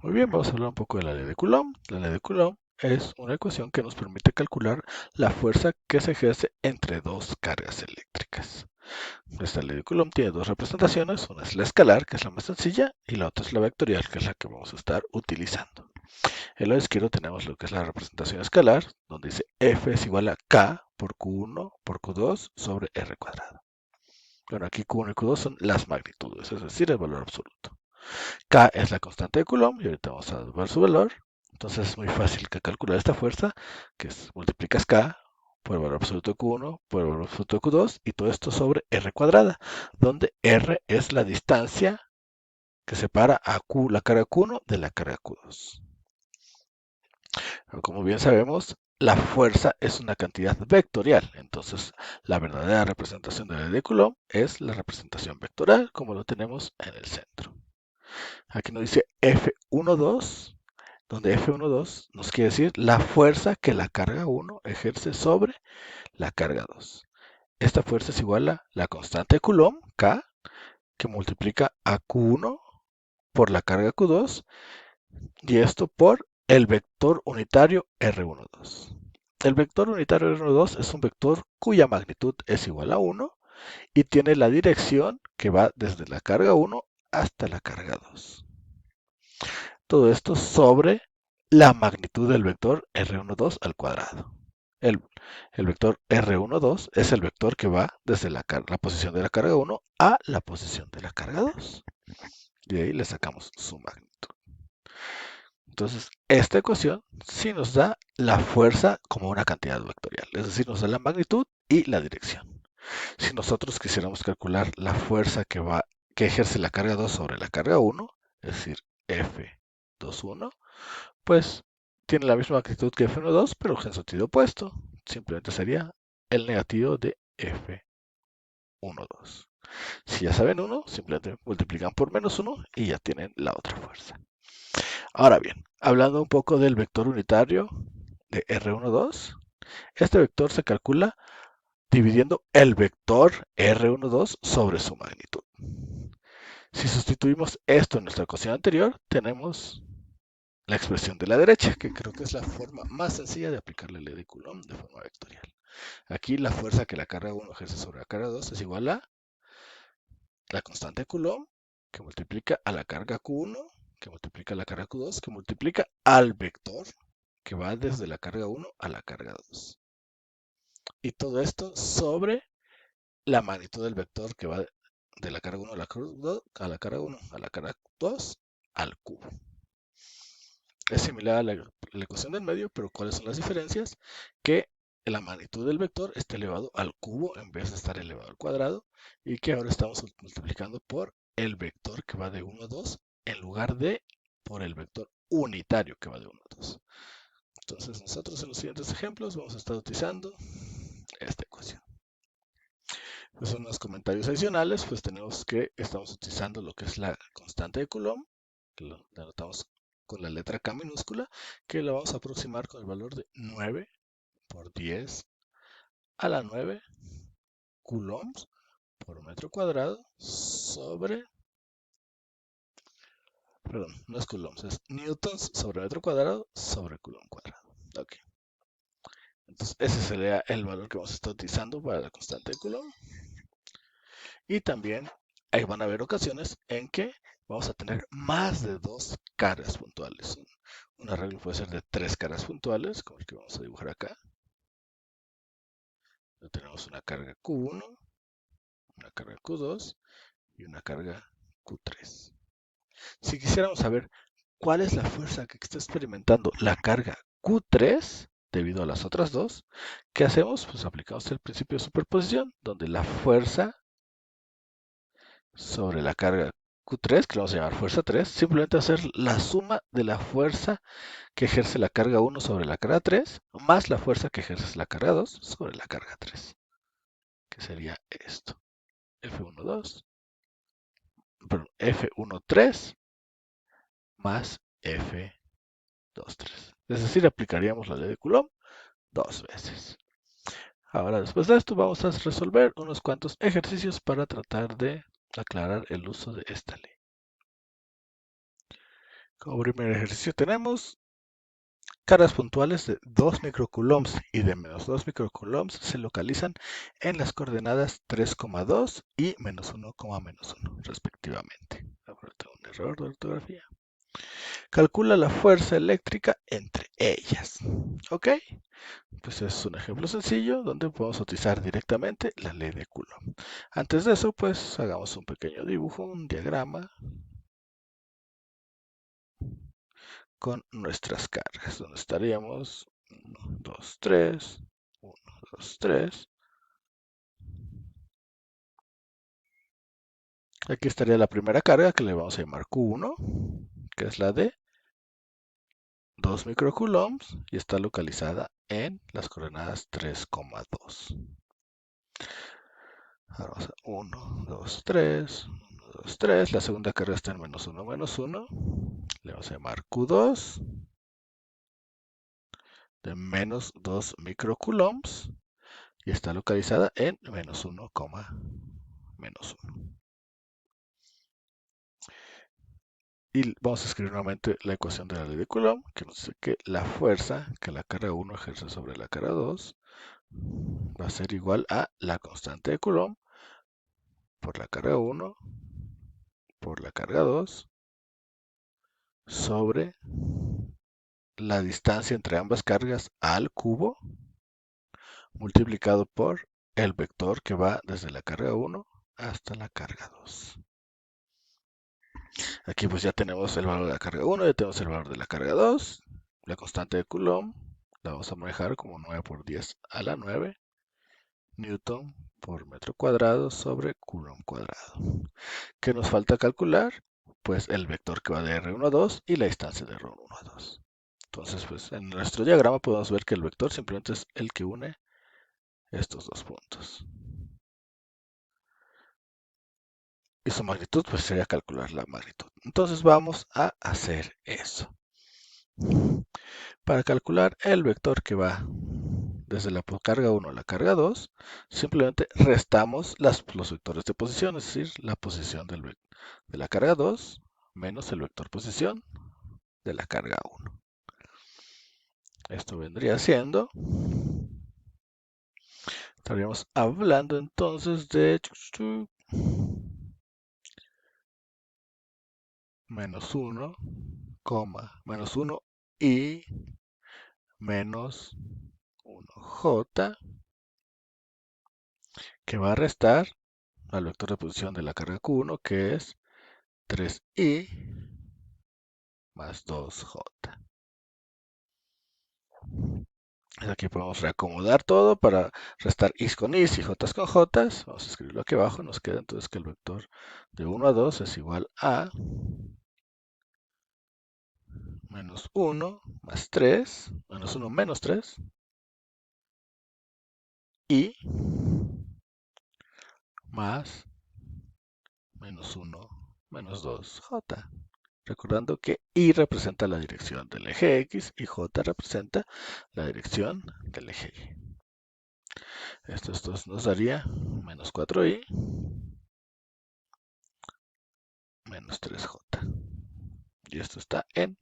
Muy bien, vamos a hablar un poco de la ley de Coulomb. La ley de Coulomb es una ecuación que nos permite calcular la fuerza que se ejerce entre dos cargas eléctricas. Esta ley de Coulomb tiene dos representaciones, una es la escalar, que es la más sencilla, y la otra es la vectorial, que es la que vamos a estar utilizando. En lado izquierdo tenemos lo que es la representación escalar, donde dice F es igual a K por Q1 por Q2 sobre R cuadrado. Bueno, aquí Q1 y Q2 son las magnitudes, es decir, el valor absoluto. K es la constante de Coulomb y ahorita vamos a ver su valor. Entonces es muy fácil que calcular esta fuerza, que es multiplicas K por el valor absoluto de Q1 por el valor absoluto de Q2 y todo esto sobre R cuadrada, donde R es la distancia que separa a Q, la carga Q1 de la carga Q2. Pero como bien sabemos, la fuerza es una cantidad vectorial, entonces la verdadera representación de la ley de Coulomb es la representación vectorial, como lo tenemos en el centro. Aquí nos dice F12, donde F12 nos quiere decir la fuerza que la carga 1 ejerce sobre la carga 2. Esta fuerza es igual a la constante de Coulomb, K, que multiplica a Q1 por la carga Q2 y esto por el vector unitario R12. El vector unitario R12 es un vector cuya magnitud es igual a 1 y tiene la dirección que va desde la carga 1 hasta la carga 2. Todo esto sobre la magnitud del vector R12 al cuadrado. El, el vector R12 es el vector que va desde la posición de la carga 1 a la posición de la carga 2. Y ahí le sacamos su magnitud. Entonces, esta ecuación sí nos da la fuerza como una cantidad vectorial, es decir, nos da la magnitud y la dirección. Si nosotros quisiéramos calcular la fuerza que ejerce la carga 2 sobre la carga 1, es decir, F21, pues tiene la misma magnitud que F12, pero en sentido opuesto. Simplemente sería el negativo de F12. Si ya saben 1, simplemente multiplican por menos 1 y ya tienen la otra fuerza. Ahora bien, hablando un poco del vector unitario de R12, este vector se calcula dividiendo el vector R12 sobre su magnitud. Si sustituimos esto en nuestra ecuación anterior, tenemos la expresión de la derecha, que creo que es la forma más sencilla de aplicar la ley de Coulomb de forma vectorial. Aquí la fuerza que la carga 1 ejerce sobre la carga 2 es igual a la constante de Coulomb, que multiplica a la carga Q1, que multiplica a la carga Q2, que multiplica al vector, que va desde la carga 1 a la carga 2. Y todo esto sobre la magnitud del vector que va de la carga 1 a la carga 2, a la carga 1 a la carga 2 al cubo. Es similar a la ecuación del medio, pero ¿cuáles son las diferencias? Que la magnitud del vector está elevado al cubo en vez de estar elevado al cuadrado y que ahora estamos multiplicando por el vector que va de 1 a 2 en lugar de por el vector unitario que va de 1 a 2. Entonces nosotros en los siguientes ejemplos vamos a estar utilizando esta ecuación. Pues son unos comentarios adicionales, pues tenemos que estamos utilizando lo que es la constante de Coulomb, que lo anotamos con la letra K minúscula, que la vamos a aproximar con el valor de 9 por 10 a la 9 coulombs por metro cuadrado sobre, perdón, no es coulombs, es newtons sobre metro cuadrado sobre coulomb cuadrado. Ok. Entonces ese sería el valor que vamos a estar utilizando para la constante de Coulomb. Y también ahí van a haber ocasiones en que vamos a tener más de dos cargas puntuales. Un arreglo puede ser de tres cargas puntuales, como el que vamos a dibujar acá. Tenemos una carga Q1, una carga Q2 y una carga Q3. Si quisiéramos saber cuál es la fuerza que está experimentando la carga Q3 debido a las otras dos, ¿qué hacemos? Pues aplicamos el principio de superposición, donde la fuerza sobre la carga Q3, que lo vamos a llamar fuerza 3, simplemente hacer la suma de la fuerza que ejerce la carga 1 sobre la carga 3, más la fuerza que ejerce la carga 2 sobre la carga 3, que sería esto. F12, perdón, F13 más F23. Es decir, aplicaríamos la ley de Coulomb dos veces. Ahora, después de esto, vamos a resolver unos cuantos ejercicios para tratar de aclarar el uso de esta ley. Como primer ejercicio tenemos cargas puntuales de 2 microcoulombs y de menos 2 microcoulombs se localizan en las coordenadas 3,2 y menos 1, menos 1, respectivamente. Ahora tengo un error de ortografía. Calcula la fuerza eléctrica entre ellas. ¿Ok? Pues es un ejemplo sencillo donde podemos utilizar directamente la ley de Coulomb. Antes de eso, pues hagamos un pequeño dibujo, un diagrama con nuestras cargas, donde estaríamos 1, 2, 3, 1, 2, 3. Aquí estaría la primera carga que le vamos a llamar Q1, que es la de 2 microcoulombs y está localizada en las coordenadas 3,2. Ahora vamos a 1, 2, 3, 1, 2, 3. La segunda carga está en menos 1, menos 1. Le vamos a llamar Q2 de menos 2 microcoulombs y está localizada en menos 1, menos 1. Y vamos a escribir nuevamente la ecuación de la ley de Coulomb, que nos dice que la fuerza que la carga 1 ejerce sobre la carga 2 va a ser igual a la constante de Coulomb por la carga 1 por la carga 2 sobre la distancia entre ambas cargas al cubo multiplicado por el vector que va desde la carga 1 hasta la carga 2. Aquí pues ya tenemos el valor de la carga 1, ya tenemos el valor de la carga 2. La constante de Coulomb la vamos a manejar como 9 por 10 a la 9 Newton por metro cuadrado sobre Coulomb cuadrado. ¿Qué nos falta calcular? Pues el vector que va de R1 a 2 y la distancia de R1 a 2. Entonces, pues en nuestro diagrama podemos ver que el vector simplemente es el que une estos dos puntos. Y su magnitud, pues sería calcular la magnitud. Entonces vamos a hacer eso. Para calcular el vector que va desde la carga 1 a la carga 2, simplemente restamos los vectores de posición, es decir, la posición de la carga 2 menos el vector posición de la carga 1. Esto vendría siendo, estaríamos hablando entonces de menos 1, menos 1 y menos 1j, que va a restar al vector de posición de la carga Q1, que es 3i más 2j. Aquí podemos reacomodar todo para restar i's con i's y j's con j's. Vamos a escribirlo aquí abajo. Nos queda entonces que el vector de 1 a 2 es igual a menos 1 más 3, menos 1 menos 3, y más menos 1 menos 2j. Recordando que y representa la dirección del eje X y J representa la dirección del eje Y. Esto nos daría menos 4i menos 3j. Y esto está en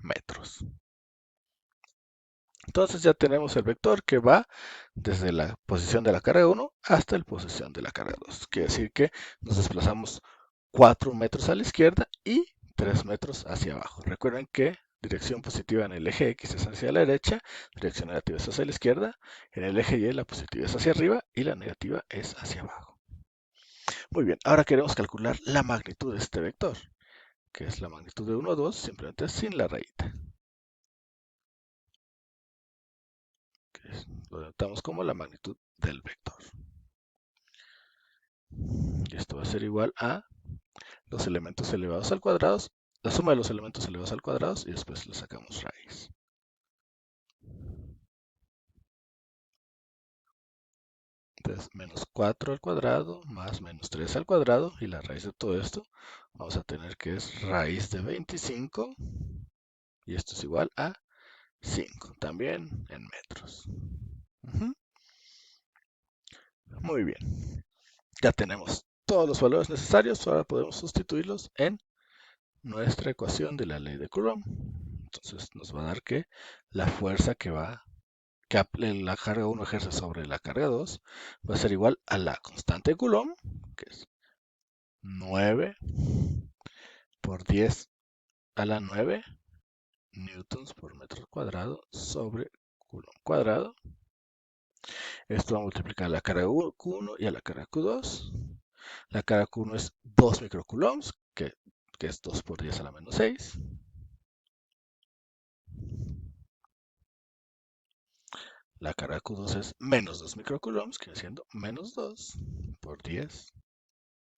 metros. Entonces ya tenemos el vector que va desde la posición de la carga 1 hasta la posición de la carga 2. Quiere decir que nos desplazamos 4 metros a la izquierda y 3 metros hacia abajo. Recuerden que dirección positiva en el eje X es hacia la derecha, dirección negativa es hacia la izquierda, en el eje Y la positiva es hacia arriba y la negativa es hacia abajo. Muy bien, ahora queremos calcular la magnitud de este vector, que es la magnitud de 1 o 2, simplemente sin la rayita. Lo denotamos como la magnitud del vector. Y esto va a ser igual a los elementos elevados al cuadrado, la suma de los elementos elevados al cuadrado y después le sacamos raíz. Entonces, menos 4 al cuadrado más menos 3 al cuadrado y la raíz de todo esto vamos a tener que es raíz de 25 y esto es igual a 5, también en metros. Muy bien, ya tenemos todos los valores necesarios, ahora podemos sustituirlos en nuestra ecuación de la ley de Coulomb. Entonces nos va a dar que la fuerza que la carga 1 ejerce sobre la carga 2 va a ser igual a la constante de Coulomb, que es 9 por 10 a la 9 newtons por metro cuadrado sobre Coulomb cuadrado. Esto va a multiplicar a la carga Q1 y a la carga Q2. La carga Q1 es 2 microcoulombs, que es 2 por 10 a la menos 6. La carga Q2 es menos 2 microcoulombs, que viene siendo menos 2 por 10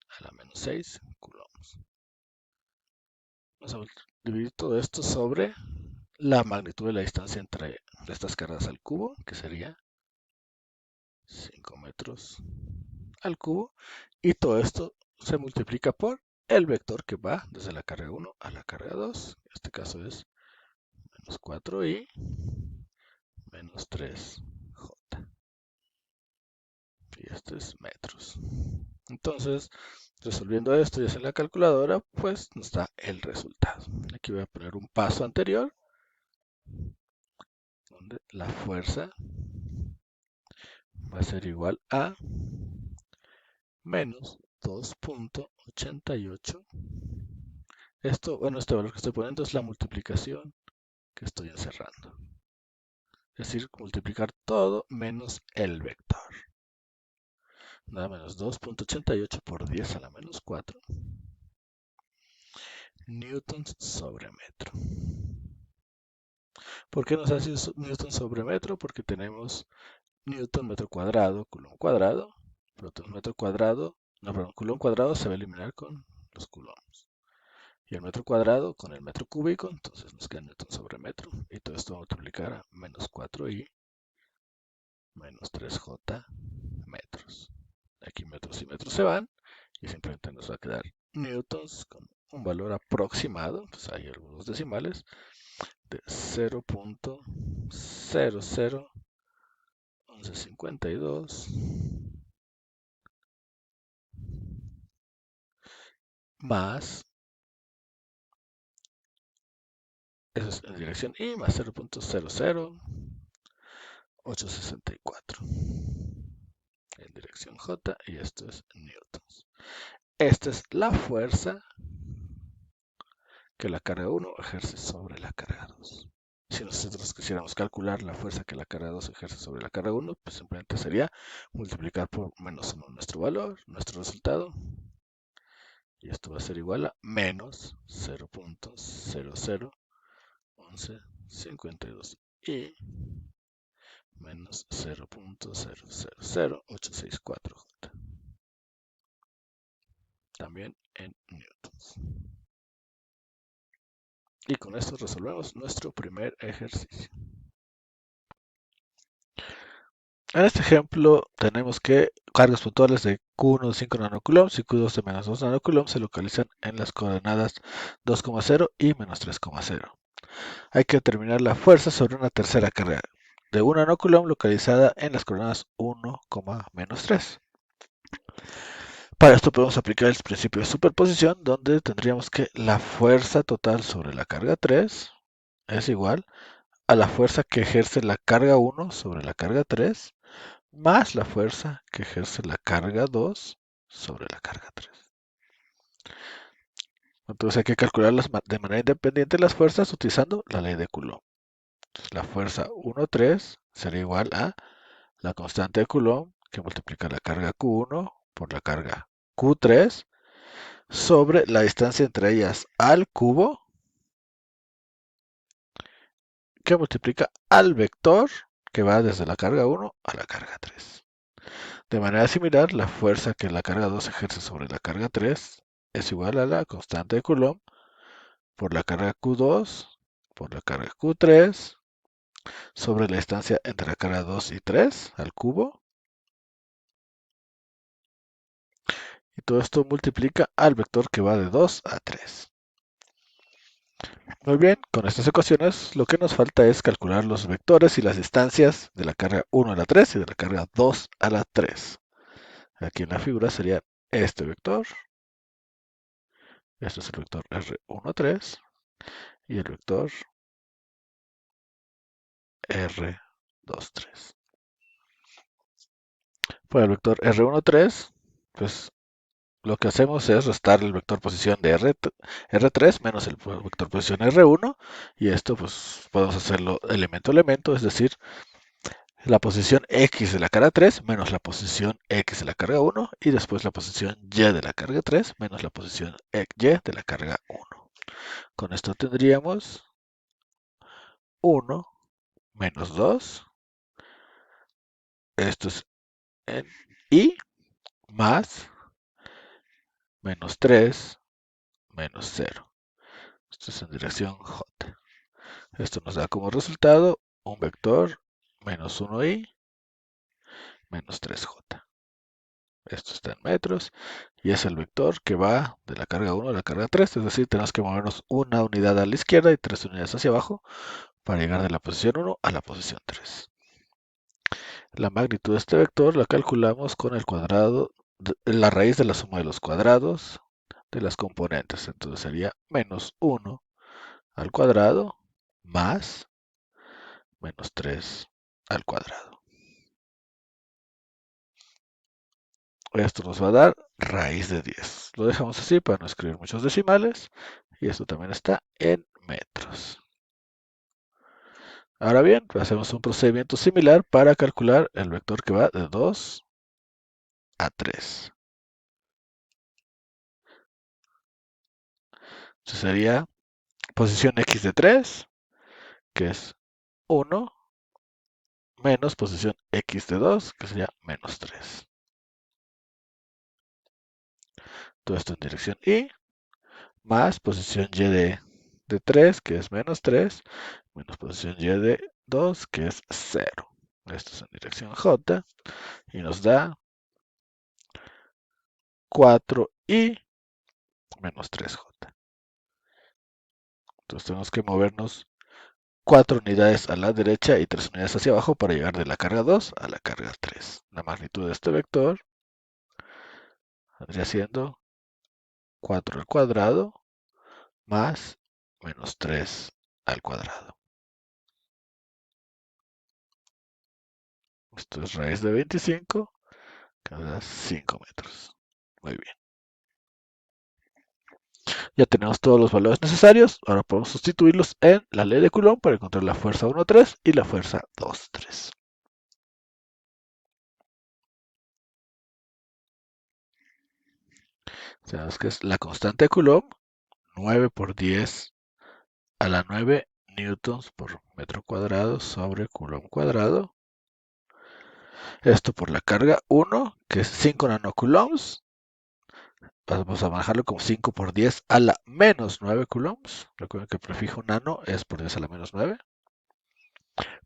a la menos 6 coulombs. Vamos a dividir todo esto sobre la magnitud de la distancia entre estas cargas al cubo, que sería 5 metros al cubo. Y todo esto se multiplica por el vector que va desde la carga 1 a la carga 2. En este caso es menos 4i menos 3j. Y esto es metros. Entonces, resolviendo esto y hacer la calculadora, pues nos da el resultado. Aquí voy a poner un paso anterior, donde la fuerza va a ser igual a menos 2.88. Esto, bueno, este valor que estoy poniendo es la multiplicación que estoy encerrando. Es decir, multiplicar todo menos el vector. Nada menos 2.88 por 10 a la menos 4 newtons sobre metro. ¿Por qué nos hace newton sobre metro? Porque tenemos newton metro cuadrado, coulomb cuadrado, proton metro cuadrado, no, perdón, coulomb cuadrado se va a eliminar con los coulombs. Y el metro cuadrado con el metro cúbico, entonces nos queda newton sobre metro. Y todo esto va a multiplicar a menos 4i menos 3j metros. Aquí metros y metros se van y simplemente nos va a quedar newtons con un valor aproximado, pues hay algunos decimales, de 0.001152 más, eso es en dirección y, más 0.00864 en dirección J, y esto es newtons. Esta es la fuerza que la carga 1 ejerce sobre la carga 2. Si nosotros quisiéramos calcular la fuerza que la carga 2 ejerce sobre la carga 1, pues simplemente sería multiplicar por menos 1 nuestro valor, nuestro resultado. Y esto va a ser igual a menos 0.001152 y menos 0.000864j. También en newtons. Y con esto resolvemos nuestro primer ejercicio. En este ejemplo tenemos que cargas puntuales de Q1 de 5 nanocoulombs y Q2 de menos 2 nanocoulombs se localizan en las coordenadas 2,0 y menos 3,0. Hay que determinar la fuerza sobre una tercera carga de 1 nanocoulomb localizada en las coordenadas 1, menos 3. Para esto podemos aplicar el principio de superposición, donde tendríamos que la fuerza total sobre la carga 3 es igual a la fuerza que ejerce la carga 1 sobre la carga 3 más la fuerza que ejerce la carga 2 sobre la carga 3. Entonces hay que calcularlas de manera independiente las fuerzas utilizando la ley de Coulomb. Entonces, la fuerza 1,3 sería igual a la constante de Coulomb que multiplica la carga Q1 por la carga Q3 sobre la distancia entre ellas al cubo que multiplica al vector que va desde la carga 1 a la carga 3. De manera similar, la fuerza que la carga 2 ejerce sobre la carga 3 es igual a la constante de Coulomb por la carga Q2 por la carga Q3 sobre la distancia entre la carga 2 y 3 al cubo. Y todo esto multiplica al vector que va de 2 a 3. Muy bien, con estas ecuaciones lo que nos falta es calcular los vectores y las distancias de la carga 1 a la 3 y de la carga 2 a la 3. Aquí en la figura sería este vector Este es el vector R13 y el vector R23. Para el vector R13, pues lo que hacemos es restar el vector posición de R3 menos el vector posición R1, y esto pues podemos hacerlo elemento a elemento, es decir, la posición X de la carga 3 menos la posición X de la carga 1, y después la posición Y de la carga 3 menos la posición Y de la carga 1. Con esto tendríamos 1 menos 2, esto es en Y, más menos 3 menos 0. Esto es en dirección J. Esto nos da como resultado un vector menos 1i menos 3j. Esto está en metros y es el vector que va de la carga 1 a la carga 3, es decir, tenemos que movernos una unidad a la izquierda y 3 unidades hacia abajo para llegar de la posición 1 a la posición 3. La magnitud de este vector la calculamos con el cuadrado, la raíz de la suma de los cuadrados de las componentes. Entonces sería menos 1 al cuadrado más menos 3 al cuadrado. Esto nos va a dar raíz de 10. Lo dejamos así para no escribir muchos decimales. Y esto también está en metros. Ahora bien, hacemos un procedimiento similar para calcular el vector que va de 2 a 3. Entonces sería posición X de 3, que es 1, menos posición X de 2, que sería menos 3. Todo esto en dirección Y, más posición Y de 3, que es menos 3, menos posición Y de 2, que es 0. Esto es en dirección J y nos da 4i menos 3j. Entonces tenemos que movernos 4 unidades a la derecha y 3 unidades hacia abajo para llegar de la carga 2 a la carga 3. La magnitud de este vector vendría siendo 4 al cuadrado más menos 3 al cuadrado. Esto es raíz de 25, que da 5 metros. Muy bien. Ya tenemos todos los valores necesarios. Ahora podemos sustituirlos en la ley de Coulomb para encontrar la fuerza 1,3 y la fuerza 2,3. Sabemos que es la constante de Coulomb, 9 por 10 a la 9 newtons por metro cuadrado sobre Coulomb cuadrado. Esto por la carga 1, que es 5 nanocoulombs. Vamos a manejarlo como 5 por 10 a la menos 9 coulombs. Recuerden que el prefijo nano es por 10 a la menos 9.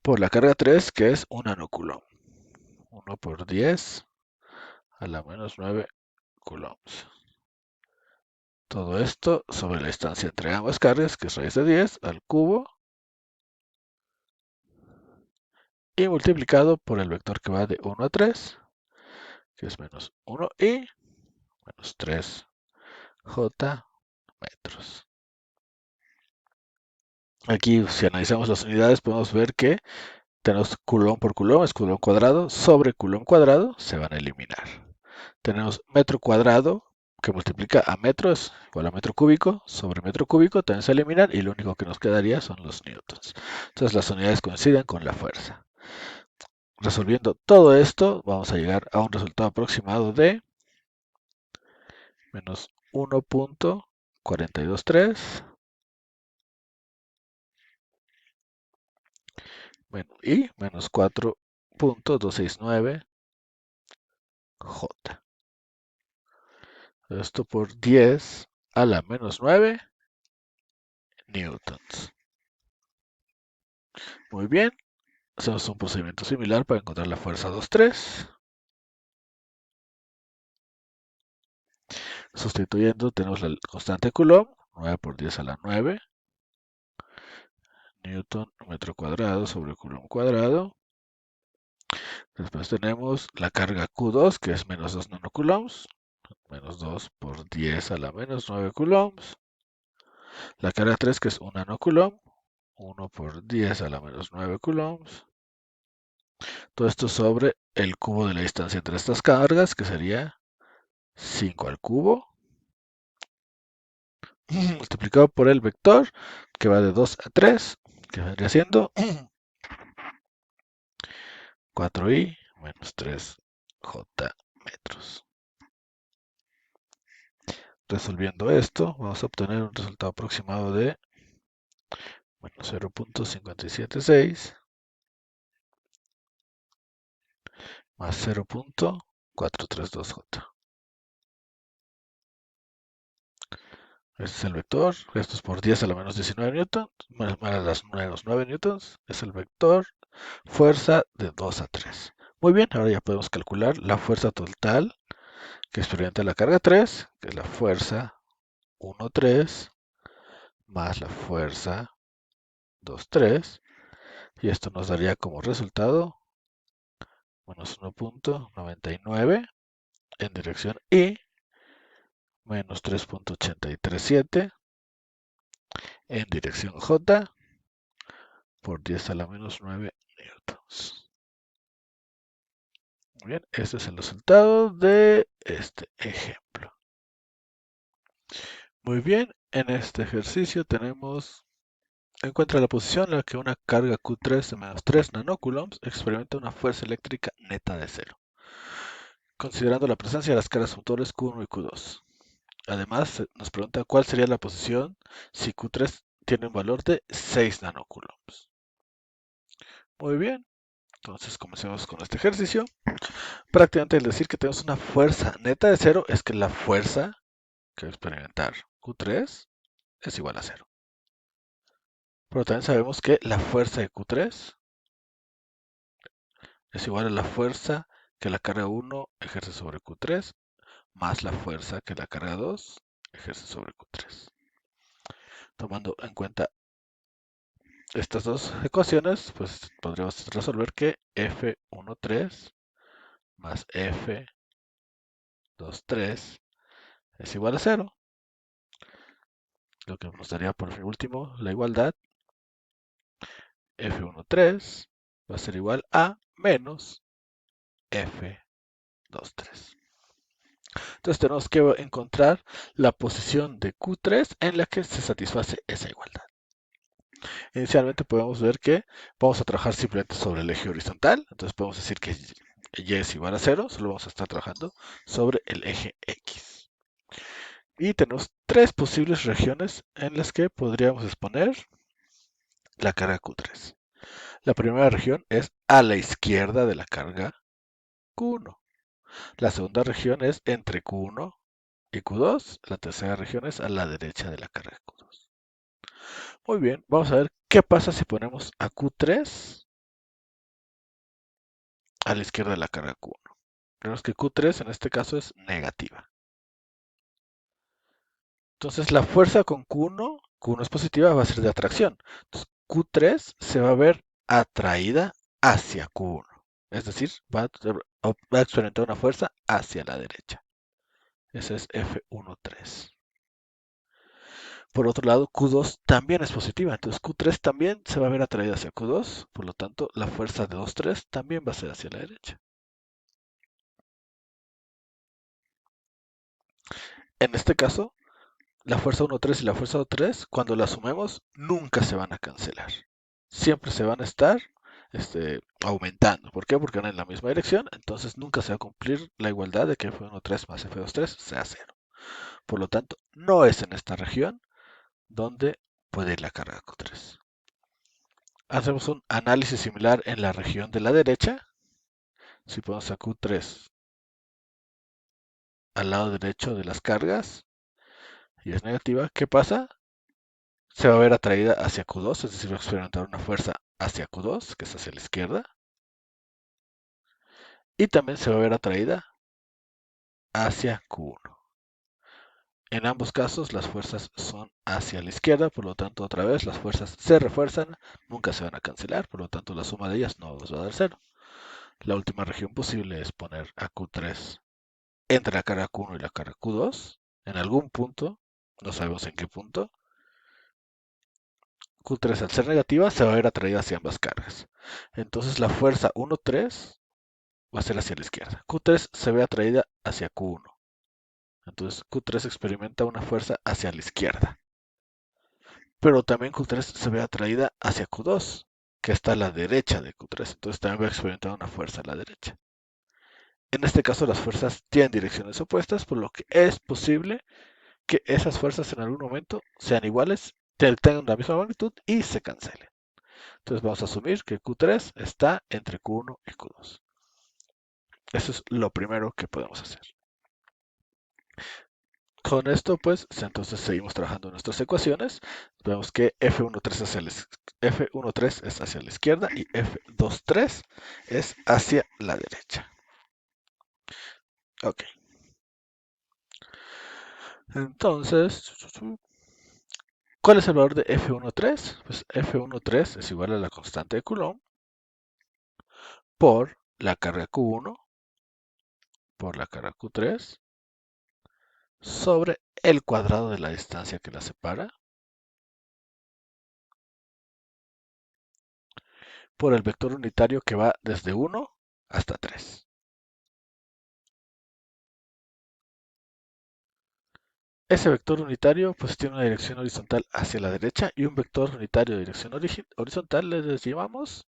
Por la carga 3, que es 1 nanocoulomb. 1 por 10 a la menos 9 coulombs. Todo esto sobre la distancia entre ambas cargas, que es raíz de 10 al cubo, y multiplicado por el vector que va de 1 a 3, que es menos 1i menos 3j metros. Aquí, si analizamos las unidades, podemos ver que tenemos coulomb por coulomb, es coulomb cuadrado, sobre coulomb cuadrado, se van a eliminar. Tenemos metro cuadrado, que multiplica a metro, es igual a metro cúbico, sobre metro cúbico, también se eliminan, y lo único que nos quedaría son los newtons. Entonces las unidades coinciden con la fuerza. Resolviendo todo esto, vamos a llegar a un resultado aproximado de menos 1.423 y menos 4.269 J. Esto por 10 a la menos 9 newtons. Muy bien, hacemos un procedimiento similar para encontrar la fuerza 2,3. Sustituyendo, tenemos la constante Coulomb, 9 por 10 a la 9 newton metro cuadrado sobre Coulomb cuadrado. Después tenemos la carga Q2, que es menos 2 nanocoulombs, menos 2 por 10 a la menos 9 coulombs. La carga 3, que es 1 nanocoulomb, 1 por 10 a la menos 9 coulombs. Todo esto sobre el cubo de la distancia entre estas cargas, que sería 5 al cubo, multiplicado por el vector, que va de 2 a 3, que vendría siendo 4i menos 3j metros. Resolviendo esto, vamos a obtener un resultado aproximado de 0.576 más 0.432j. Este es el vector, esto es por 10 a la menos 19 newtons, más las menos 9 newtons, es el vector fuerza de 2 a 3. Muy bien, ahora ya podemos calcular la fuerza total que experimenta la carga 3, que es la fuerza 1,3 más la fuerza 2,3, y esto nos daría como resultado menos 1.99 en dirección Y, menos 3.837 en dirección J, por 10 a la menos 9 newtons. Muy bien, este es el resultado de este ejemplo. Muy bien, en este ejercicio tenemos, encuentra la posición en la que una carga Q3 de menos 3 nanocoulombs experimenta una fuerza eléctrica neta de 0, considerando la presencia de las cargas motores Q1 y Q2. Además, nos pregunta cuál sería la posición si Q3 tiene un valor de 6 nanocoulombs. Muy bien, entonces comencemos con este ejercicio. Prácticamente el decir que tenemos una fuerza neta de 0 es que la fuerza que va a experimentar Q3 es igual a 0. Pero también sabemos que la fuerza de Q3 es igual a la fuerza que la carga 1 ejerce sobre Q3 más la fuerza que la carga 2 ejerce sobre Q3. Tomando en cuenta estas dos ecuaciones, pues podríamos resolver que F13 más F23 es igual a 0, lo que nos daría por último la igualdad. F13 va a ser igual a menos F23. Entonces tenemos que encontrar la posición de Q3 en la que se satisface esa igualdad. Inicialmente podemos ver que vamos a trabajar simplemente sobre el eje horizontal, entonces podemos decir que y es igual a 0, solo vamos a estar trabajando sobre el eje X. Y tenemos tres posibles regiones en las que podríamos exponer la carga Q3. La primera región es a la izquierda de la carga Q1. La segunda región es entre Q1 y Q2. La tercera región es a la derecha de la carga Q2. Muy bien, vamos a ver qué pasa si ponemos a Q3 a la izquierda de la carga Q1. Vemos que Q3 en este caso es negativa. Entonces la fuerza con Q1 es positiva, va a ser de atracción. Entonces Q3 se va a ver atraída hacia Q1. Es decir, va a experimentar una fuerza hacia la derecha. Ese es F13. Por otro lado, Q2 también es positiva, entonces Q3 también se va a ver atraída hacia Q2, por lo tanto, la fuerza de 2,3 también va a ser hacia la derecha. En este caso, la fuerza 1,3 y la fuerza 2,3, cuando las sumemos, nunca se van a cancelar. Siempre se van a estar aumentando. ¿Por qué? Porque van en la misma dirección, entonces nunca se va a cumplir la igualdad de que F13 más F23 sea 0. Por lo tanto, no es en esta región donde puede ir la carga Q3. Hacemos un análisis similar en la región de la derecha. Si ponemos a Q3 al lado derecho de las cargas y es negativa, ¿qué pasa? Se va a ver atraída hacia Q2, es decir, va a experimentar una fuerza hacia Q2, que es hacia la izquierda, y también se va a ver atraída hacia Q1. En ambos casos las fuerzas son hacia la izquierda, por lo tanto otra vez las fuerzas se refuerzan, nunca se van a cancelar, por lo tanto la suma de ellas no nos va a dar 0. La última región posible es poner a Q3 entre la carga Q1 y la carga Q2, en algún punto, no sabemos en qué punto, Q3 al ser negativa se va a ver atraída hacia ambas cargas. Entonces la fuerza 1,3 va a ser hacia la izquierda. Q3 se ve atraída hacia Q1. Entonces Q3 experimenta una fuerza hacia la izquierda. Pero también Q3 se ve atraída hacia Q2, que está a la derecha de Q3. Entonces también va a experimentar una fuerza a la derecha. En este caso las fuerzas tienen direcciones opuestas, por lo que es posible que esas fuerzas en algún momento sean iguales, tengan la misma magnitud y se cancelen. Entonces vamos a asumir que Q3 está entre Q1 y Q2. Eso es lo primero que podemos hacer. Con esto, pues, entonces seguimos trabajando en nuestras ecuaciones. Vemos que F13 es hacia la izquierda y F23 es hacia la derecha. Ok. Entonces, ¿cuál es el valor de F13? Pues F13 es igual a la constante de Coulomb por la carga Q1 por la carga Q3 sobre el cuadrado de la distancia que la separa por el vector unitario que va desde 1 hasta 3. Ese vector unitario pues tiene una dirección horizontal hacia la derecha y un vector unitario de dirección horizontal le llamamos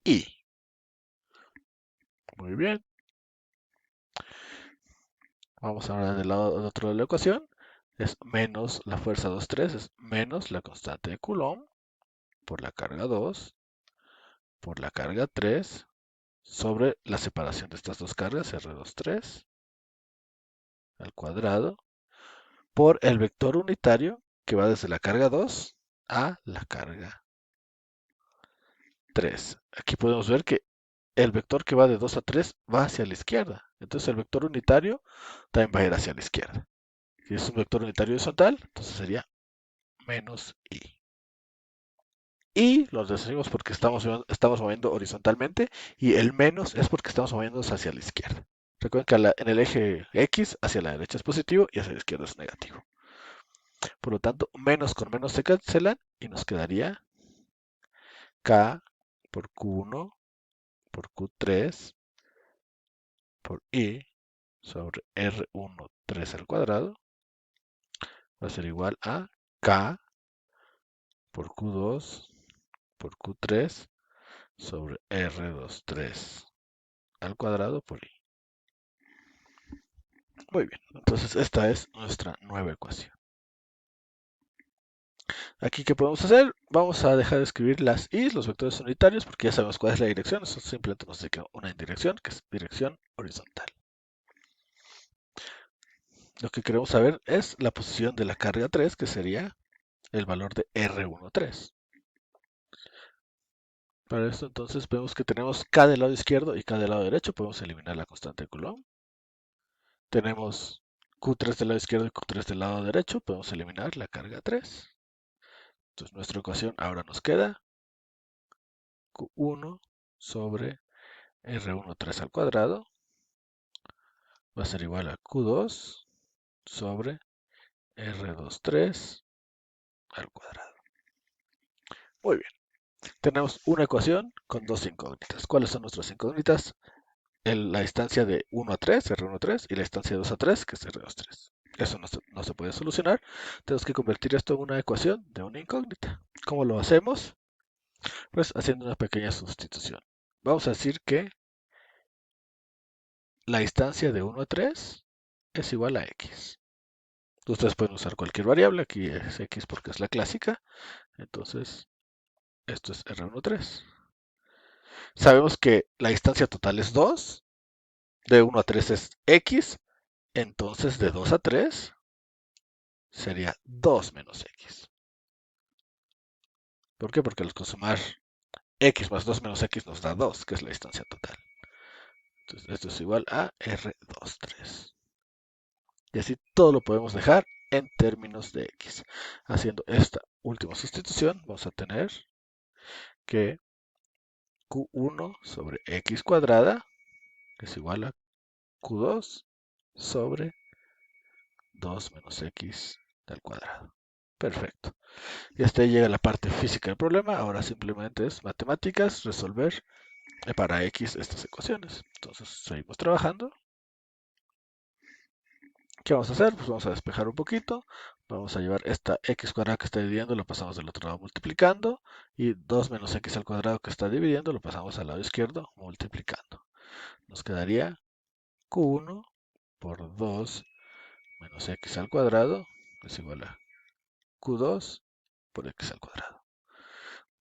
I. Muy bien. Vamos ahora del otro de la ecuación. Es menos la fuerza 2,3 es menos la constante de Coulomb por la carga 2 por la carga 3 sobre la separación de estas dos cargas, R23 al cuadrado, por el vector unitario que va desde la carga 2 a la carga 3. Aquí podemos ver que el vector que va de 2 a 3 va hacia la izquierda. Entonces el vector unitario también va a ir hacia la izquierda. Si es un vector unitario horizontal, entonces sería menos I. Y lo decimos porque estamos moviendo horizontalmente y el menos es porque estamos moviéndonos hacia la izquierda. Recuerden que en el eje X hacia la derecha es positivo y hacia la izquierda es negativo. Por lo tanto, menos con menos se cancelan y nos quedaría K por Q1 por Q3 por I sobre R13 al cuadrado va a ser igual a K por Q2 por Q3 sobre R23 al cuadrado por I. Muy bien, entonces esta es nuestra nueva ecuación. Aquí, ¿qué podemos hacer? Vamos a dejar de escribir las I, los vectores unitarios, porque ya sabemos cuál es la dirección. Eso simplemente nos indica una dirección, que es dirección horizontal. Lo que queremos saber es la posición de la carga 3, que sería el valor de R13. Para esto entonces vemos que tenemos K del lado izquierdo y K del lado derecho. Podemos eliminar la constante de Coulomb. Tenemos Q3 del lado izquierdo y Q3 del lado derecho. Podemos eliminar la carga 3. Entonces nuestra ecuación ahora nos queda Q1 sobre R13 al cuadrado va a ser igual a Q2 sobre R23 al cuadrado. Muy bien. Tenemos una ecuación con dos incógnitas. ¿Cuáles son nuestras incógnitas? La distancia de 1 a 3, R13, y la distancia de 2 a 3, que es R23. Eso no se puede solucionar. Tenemos que convertir esto en una ecuación de una incógnita. ¿Cómo lo hacemos? Pues haciendo una pequeña sustitución. Vamos a decir que la distancia de 1 a 3 es igual a X. Ustedes pueden usar cualquier variable. Aquí es X porque es la clásica. Entonces, esto es R13. Sabemos que la distancia total es 2. De 1 a 3 es X. Entonces, de 2 a 3 sería 2 menos X. ¿Por qué? Porque al sumar X más 2 menos X nos da 2, que es la distancia total. Entonces, esto es igual a R23. Y así todo lo podemos dejar en términos de X. Haciendo esta última sustitución, vamos a tener que Q1 sobre X cuadrada es igual a Q2 sobre 2 menos X al cuadrado. Perfecto. Y hasta ahí llega la parte física del problema. Ahora simplemente es matemáticas, resolver para X estas ecuaciones. Entonces seguimos trabajando. ¿Qué vamos a hacer? Pues vamos a despejar un poquito. Vamos a llevar esta x cuadrada que está dividiendo, lo pasamos del otro lado multiplicando. Y 2 menos x al cuadrado que está dividiendo, lo pasamos al lado izquierdo multiplicando. Nos quedaría q1 por 2 menos x al cuadrado es igual a q2 por x al cuadrado.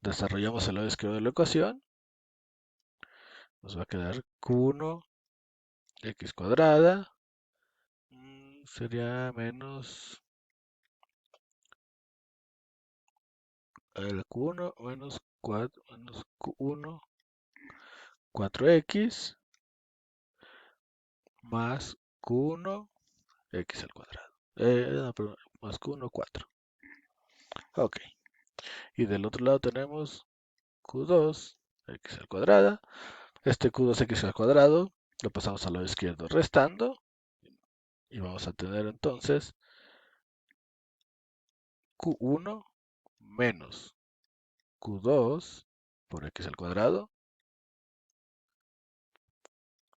Desarrollamos el lado izquierdo de la ecuación. Nos va a quedar q1 x cuadrada. Sería menos el q1 menos 4 menos q1 4x más q1 x al cuadrado. No, perdón, más q1 4. Ok. Y del otro lado tenemos q2 x al cuadrado. Este q2 x al cuadrado lo pasamos al lado izquierdo restando. Y vamos a tener entonces q1 menos q2 por x al cuadrado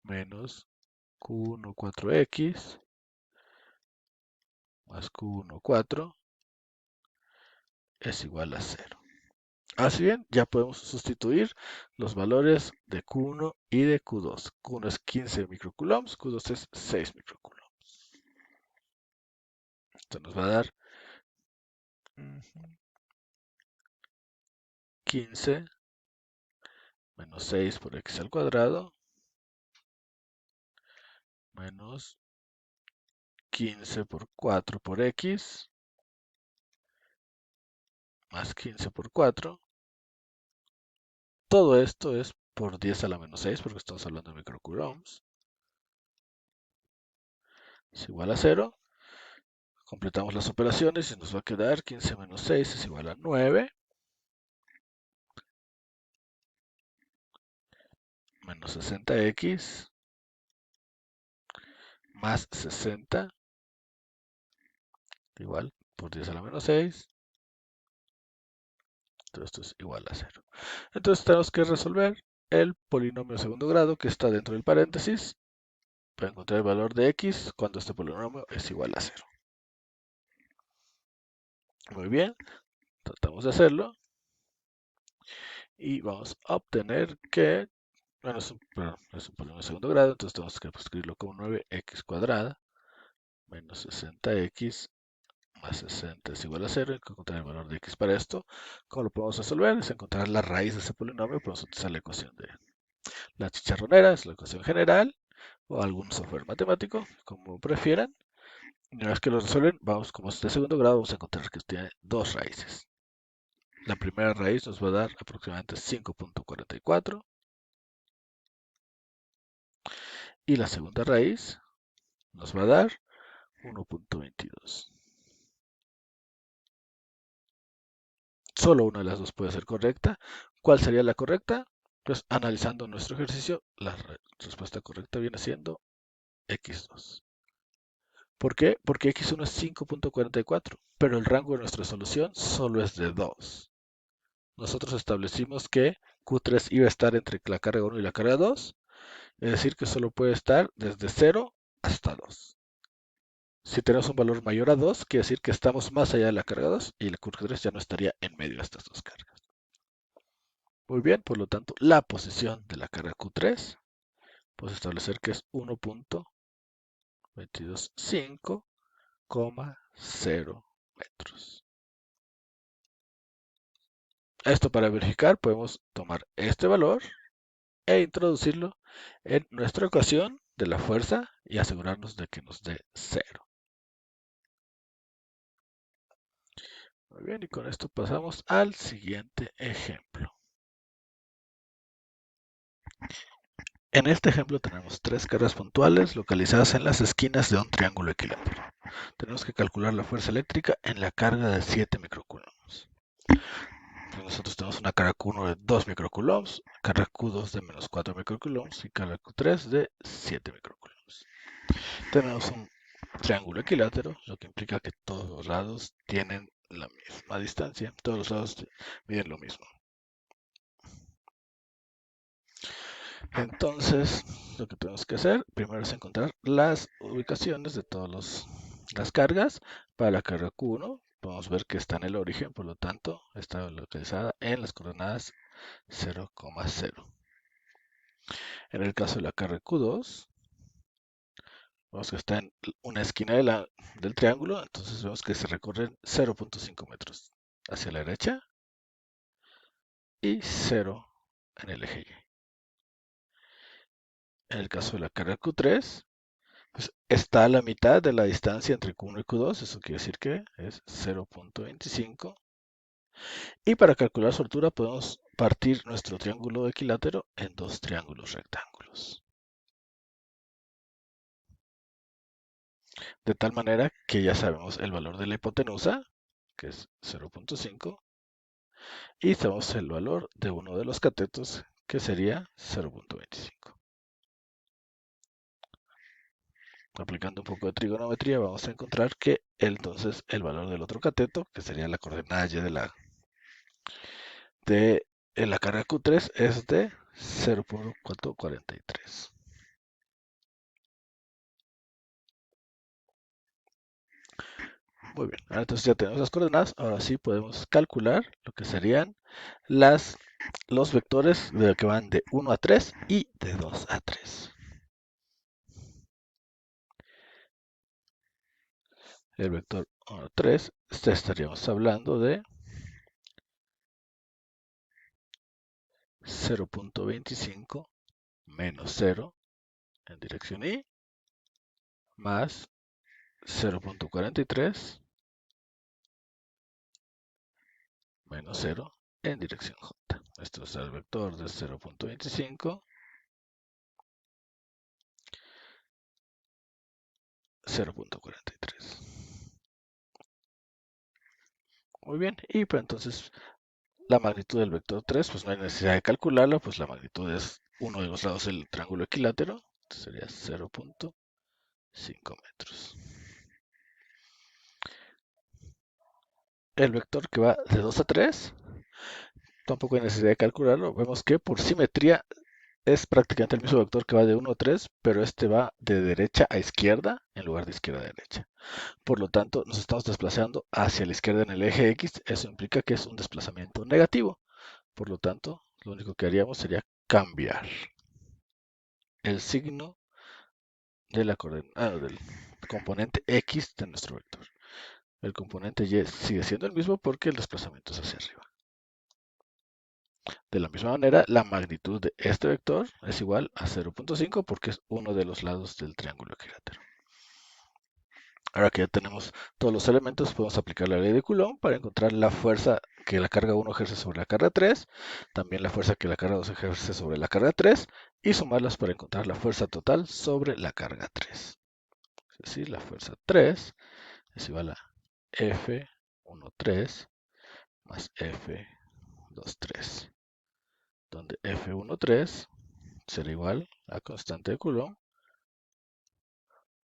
menos q1 4x más q1 4 es igual a 0. Así bien, ya podemos sustituir los valores de Q1 y de Q2. Q1 es 15 microcoulombs, Q2 es 6 microcoulombs. Esto nos va a dar 15 menos 6 por x al cuadrado menos 15 por 4 por x más 15 por 4. Todo esto es por 10 a la menos 6 porque estamos hablando de microcoulombs. Es igual a 0. Completamos las operaciones y nos va a quedar 15 menos 6 es igual a 9. Menos 60x más 60 igual por 10 a la menos 6. Entonces esto es igual a 0. Entonces tenemos que resolver el polinomio de segundo grado que está dentro del paréntesis para encontrar el valor de x cuando este polinomio es igual a 0. Muy bien, tratamos de hacerlo y vamos a obtener que, bueno, es un polinomio de segundo grado, entonces tenemos que escribirlo como 9x cuadrada menos 60x más 60 es igual a 0, hay que encontrar el valor de x para esto. ¿Cómo lo podemos resolver? Es encontrar la raíz de ese polinomio, podemos utilizar la ecuación de la chicharronera, es la ecuación general, o algún software matemático, como prefieran. Y una vez que lo resuelven, vamos, como es de segundo grado, vamos a encontrar que tiene dos raíces. La primera raíz nos va a dar aproximadamente 5.44 y la segunda raíz nos va a dar 1.22. Solo una de las dos puede ser correcta. ¿Cuál sería la correcta? Pues analizando nuestro ejercicio, la respuesta correcta viene siendo x2. ¿Por qué? Porque x1 es 5.44, pero el rango de nuestra solución solo es de 2. Nosotros establecimos que q3 iba a estar entre la carga 1 y la carga 2, es decir, que solo puede estar desde 0 hasta 2. Si tenemos un valor mayor a 2, quiere decir que estamos más allá de la carga 2 y el q3 ya no estaría en medio de estas dos cargas. Muy bien, por lo tanto, la posición de la carga Q3, pues establecer que es 1.225,0 metros. Esto para verificar podemos tomar este valor e introducirlo en nuestra ecuación de la fuerza y asegurarnos de que nos dé 0. Muy bien, y con esto pasamos al siguiente ejemplo. En este ejemplo tenemos tres cargas puntuales localizadas en las esquinas de un triángulo equilátero. Tenemos que calcular la fuerza eléctrica en la carga de 7 microcoulombs. Nosotros tenemos una carga Q1 de 2 microcoulombs, carga Q2 de menos 4 microcoulombs y carga Q3 de 7 microcoulombs. Tenemos un triángulo equilátero, lo que implica que todos los lados tienen la misma distancia, todos los lados miden lo mismo. Entonces, lo que tenemos que hacer primero es encontrar las ubicaciones de todas las cargas. Para la carga Q1, podemos ver que está en el origen, por lo tanto, está localizada en las coordenadas 0,0. En el caso de la carga Q2, vemos que está en una esquina del triángulo, entonces vemos que se recorren 0,5 metros hacia la derecha y 0 en el eje Y. En el caso de la carga Q3, pues está a la mitad de la distancia entre Q1 y Q2, eso quiere decir que es 0,25. Y para calcular su altura podemos partir nuestro triángulo equilátero en dos triángulos rectángulos. De tal manera que ya sabemos el valor de la hipotenusa, que es 0,5, y sabemos el valor de uno de los catetos, que sería 0,25. Aplicando un poco de trigonometría, vamos a encontrar que entonces el valor del otro cateto, que sería la coordenada y de la carga Q3, es de 0,43. Muy bien, entonces ya tenemos las coordenadas. Ahora sí podemos calcular lo que serían los vectores que van de 1 a 3 y de 2 a 3. El vector 1 a 3, estaríamos hablando de 0,25 menos 0 en dirección Y, más 0,43 menos 0 en dirección J. Esto es el vector de 0,25, 0,43. Muy bien, y pues entonces la magnitud del vector 3, pues no hay necesidad de calcularlo, pues la magnitud es uno de los lados del triángulo equilátero, sería 0,5 metros. El vector que va de 2 a 3, tampoco hay necesidad de calcularlo, vemos que por simetría es prácticamente el mismo vector que va de 1 a 3, pero este va de derecha a izquierda en lugar de izquierda a derecha. Por lo tanto, nos estamos desplazando hacia la izquierda en el eje X, eso implica que es un desplazamiento negativo. Por lo tanto, lo único que haríamos sería cambiar el signo de la coordenada del componente X de nuestro vector. El componente Y sigue siendo el mismo porque el desplazamiento es hacia arriba. De la misma manera, la magnitud de este vector es igual a 0,5 porque es uno de los lados del triángulo equilátero. Ahora que ya tenemos todos los elementos, podemos aplicar la ley de Coulomb para encontrar la fuerza que la carga 1 ejerce sobre la carga 3, también la fuerza que la carga 2 ejerce sobre la carga 3, y sumarlas para encontrar la fuerza total sobre la carga 3. Es decir, la fuerza 3 es igual a F13 más F23, donde F13 será igual a constante de Coulomb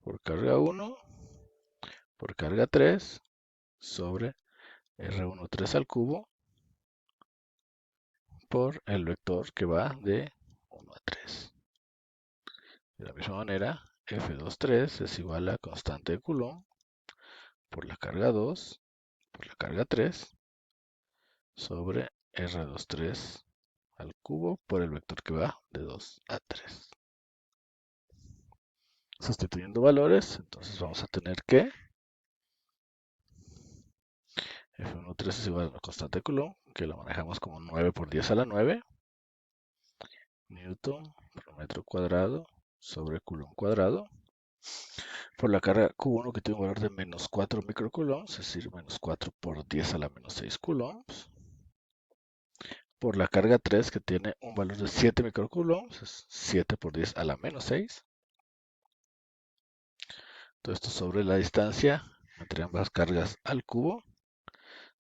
por carga 1 por carga 3 sobre R13 al cubo por el vector que va de 1 a 3. De la misma manera, F23 es igual a constante de Coulomb por la carga 2 por la carga 3 sobre R23 al cubo por el vector que va de 2 a 3. Sustituyendo valores, entonces vamos a tener que F13 es igual a la constante de Coulomb, que la manejamos como 9 por 10 a la 9, Newton por metro cuadrado sobre Coulomb cuadrado, por la carga Q1 que tiene un valor de menos 4 microcoulombs, es decir, menos 4 por 10 a la menos 6 coulombs, por la carga 3 que tiene un valor de 7 microcoulombs, es 7 por 10 a la menos 6. Todo esto sobre la distancia entre ambas cargas al cubo,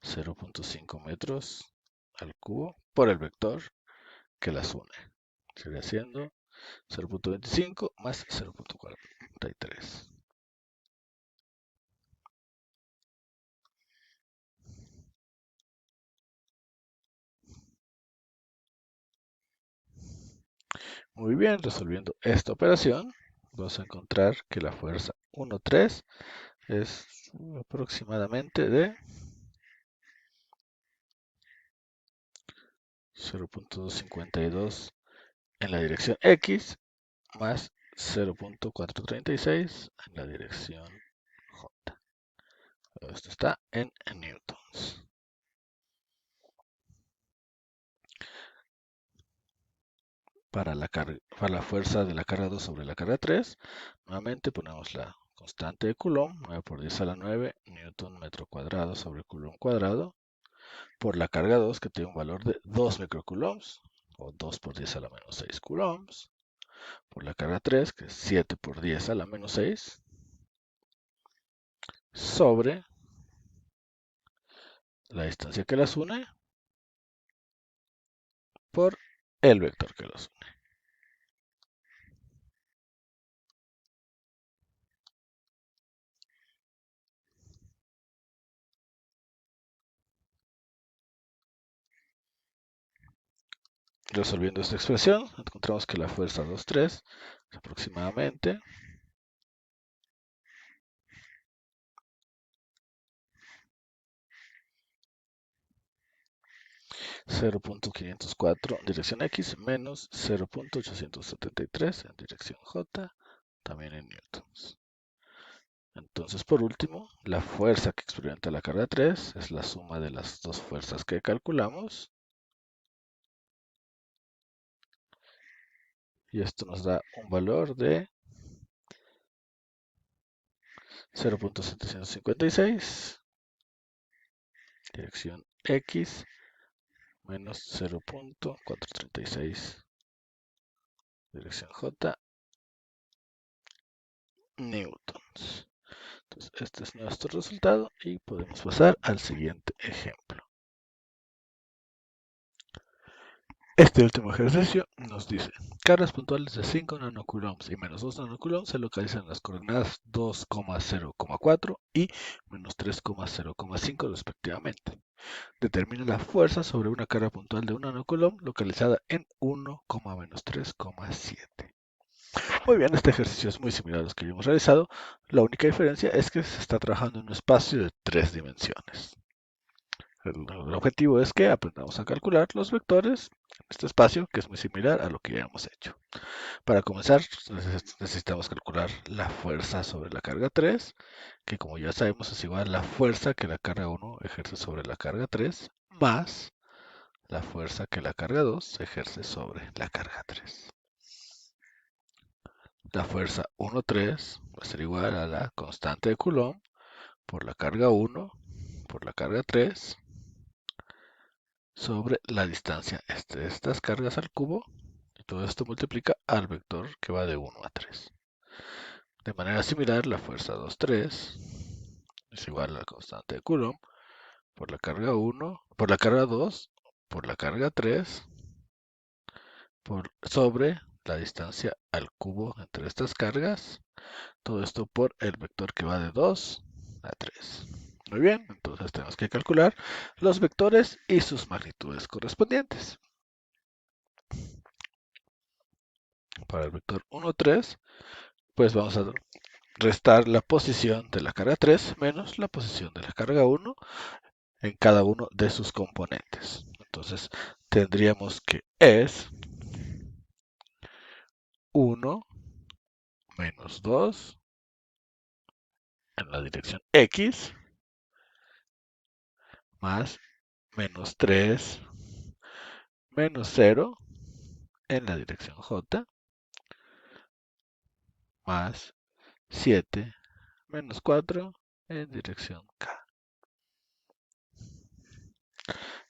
0,5 metros al cubo, por el vector que las une. Sigue siendo 0.25 más 0.43. Muy bien, resolviendo esta operación, vamos a encontrar que la fuerza 1,3 es aproximadamente de 0.252 en la dirección X más 0.436 en la dirección J. Esto está en newtons. Para la fuerza de la carga 2 sobre la carga 3, nuevamente ponemos la constante de Coulomb, 9 por 10 a la 9 newton metro cuadrado sobre Coulomb cuadrado, por la carga 2 que tiene un valor de 2 microcoulombs, o 2 por 10 a la menos 6 coulombs, por la carga 3 que es 7 por 10 a la menos 6, sobre la distancia que las une por el vector que los une. Resolviendo esta expresión, encontramos que la fuerza 2,3 es aproximadamente 0.504 en dirección X menos 0.873 en dirección J, también en newtons. Entonces, por último, la fuerza que experimenta la carga 3 es la suma de las dos fuerzas que calculamos. Y esto nos da un valor de 0.756, dirección X, menos 0.436, dirección J, newtons. Entonces, este es nuestro resultado y podemos pasar al siguiente ejemplo. Este último ejercicio nos dice, cargas puntuales de 5 nanocoulombs y menos 2 nanocoulombs se localizan en las coordenadas 2,0,4 y menos 3,0,5 respectivamente. Determina la fuerza sobre una carga puntual de 1 nanocoulomb localizada en 1,-3,7. Muy bien, este ejercicio es muy similar a los que ya hemos realizado. La única diferencia es que se está trabajando en un espacio de 3 dimensiones. El objetivo es que aprendamos a calcular los vectores en este espacio, que es muy similar a lo que ya hemos hecho. Para comenzar, necesitamos calcular la fuerza sobre la carga 3, que como ya sabemos es igual a la fuerza que la carga 1 ejerce sobre la carga 3, más la fuerza que la carga 2 ejerce sobre la carga 3. La fuerza 1,3 va a ser igual a la constante de Coulomb por la carga 1 por la carga 3 sobre la distancia de estas cargas al cubo, y todo esto multiplica al vector que va de 1 a 3. De manera similar, la fuerza 2,3 es igual a la constante de Coulomb por la carga 1, por la carga 2, por la carga 3, sobre la distancia al cubo entre estas cargas, todo esto por el vector que va de 2 a 3. Muy bien, entonces tenemos que calcular los vectores y sus magnitudes correspondientes. Para el vector 1, 3, pues vamos a restar la posición de la carga 3 menos la posición de la carga 1 en cada uno de sus componentes. Entonces tendríamos que es 1 menos 2 en la dirección X más menos 3 menos 0 en la dirección J más 7 menos 4 en dirección K.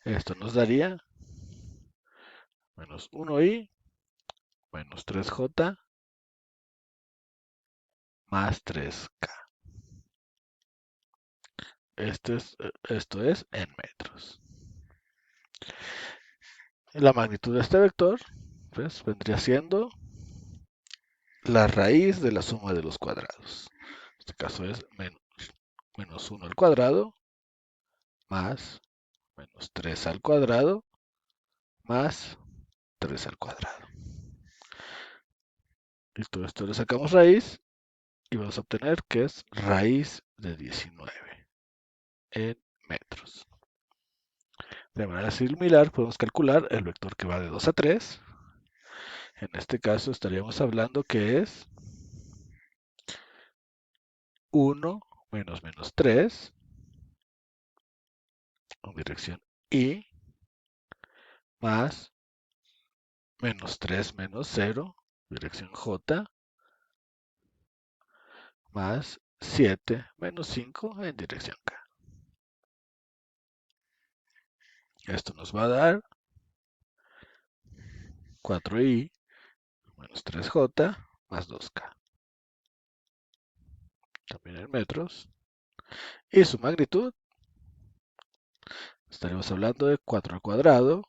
Esto nos daría menos 1i menos 3j más 3k. Esto es en metros. La magnitud de este vector pues, vendría siendo la raíz de la suma de los cuadrados. En este caso es menos 1 al cuadrado más menos 3 al cuadrado más 3 al cuadrado. Y todo esto le sacamos raíz y vamos a obtener que es raíz de 19 en metros. De manera similar podemos calcular el vector que va de 2 a 3. En este caso estaríamos hablando que es 1 menos menos 3 en dirección Y más menos 3 menos 0 dirección J más 7 menos 5 en dirección K. Esto nos va a dar 4i menos 3j más 2k. También en metros. Y su magnitud, estaremos hablando de 4 al cuadrado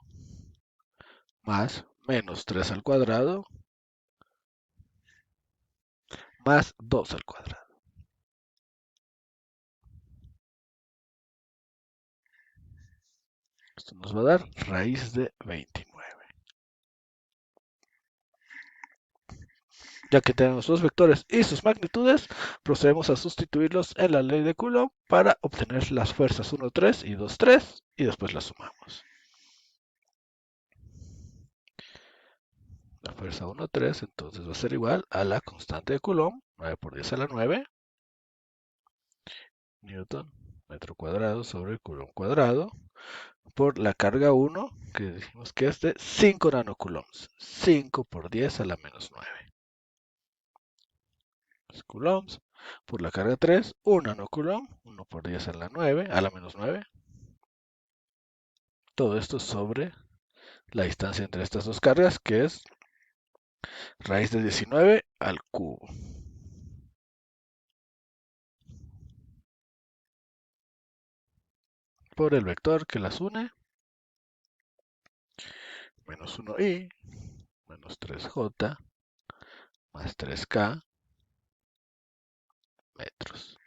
más menos 3 al cuadrado más 2 al cuadrado. Esto nos va a dar raíz de 29. Ya que tenemos los vectores y sus magnitudes, procedemos a sustituirlos en la ley de Coulomb para obtener las fuerzas 1, 3 y 2, 3 y después las sumamos. La fuerza 1, 3 entonces va a ser igual a la constante de Coulomb, 9 por 10 a la 9, Newton, metro cuadrado sobre Coulomb cuadrado, por la carga 1, que dijimos que es de 5 nanocoulombs. 5 por 10 a la menos 9. Coulombs. Por la carga 3, 1 nanocoulomb. 1 por 10 a la 9, a la menos 9. Todo esto sobre la distancia entre estas dos cargas, que es raíz de 19 al cubo. Por el vector que las une, menos 1i, menos 3j, más 3k metros.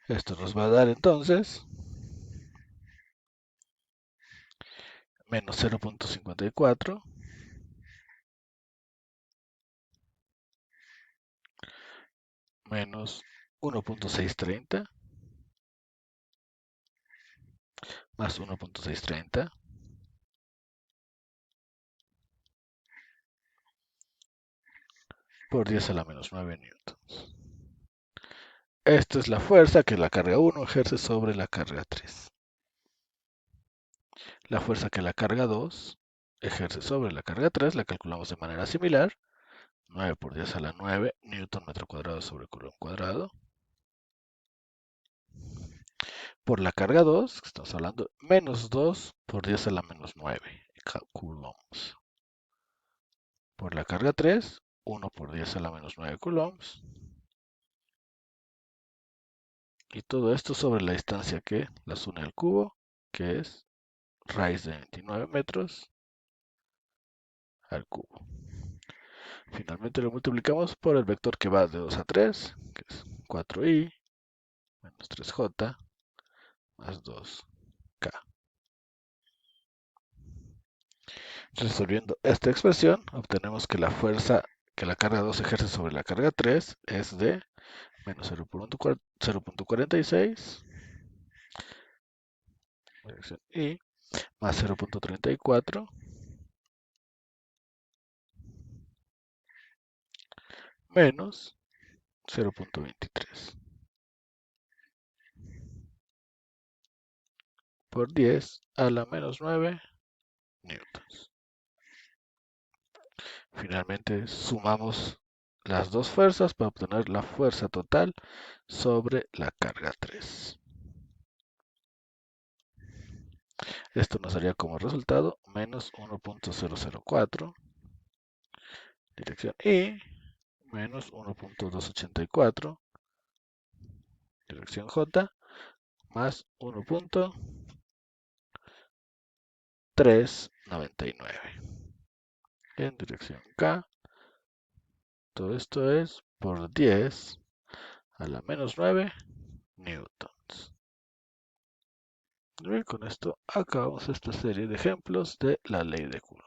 Esto nos va a dar entonces menos 0.54 menos 1.630 más 1.630 por 10 a la menos 9 newtons. Esta es la fuerza que la carga 1 ejerce sobre la carga 3. La fuerza que la carga 2 ejerce sobre la carga 3 la calculamos de manera similar. 9 por 10 a la 9 newton metro cuadrado sobre coulomb cuadrado. Por la carga 2, que estamos hablando, menos 2 por 10 a la menos 9 coulombs. Por la carga 3, 1 por 10 a la menos 9 coulombs. Y todo esto sobre la distancia que las une al cubo, que es raíz de 29 metros al cubo. Finalmente lo multiplicamos por el vector que va de 2 a 3, que es 4i menos 3j más 2k. Resolviendo esta expresión, obtenemos que la fuerza que la carga 2 ejerce sobre la carga 3 es de menos 0.46 y más 0.34 menos 0.23 por 10 a la menos 9 newtons. Finalmente sumamos las dos fuerzas para obtener la fuerza total sobre la carga 3. Esto nos daría como resultado menos 1.004 dirección Y menos 1.284 dirección J más 1.399 en dirección K. Todo esto es por 10 a la menos 9 newtons. Bien, con esto acabamos esta serie de ejemplos de la ley de Coulomb.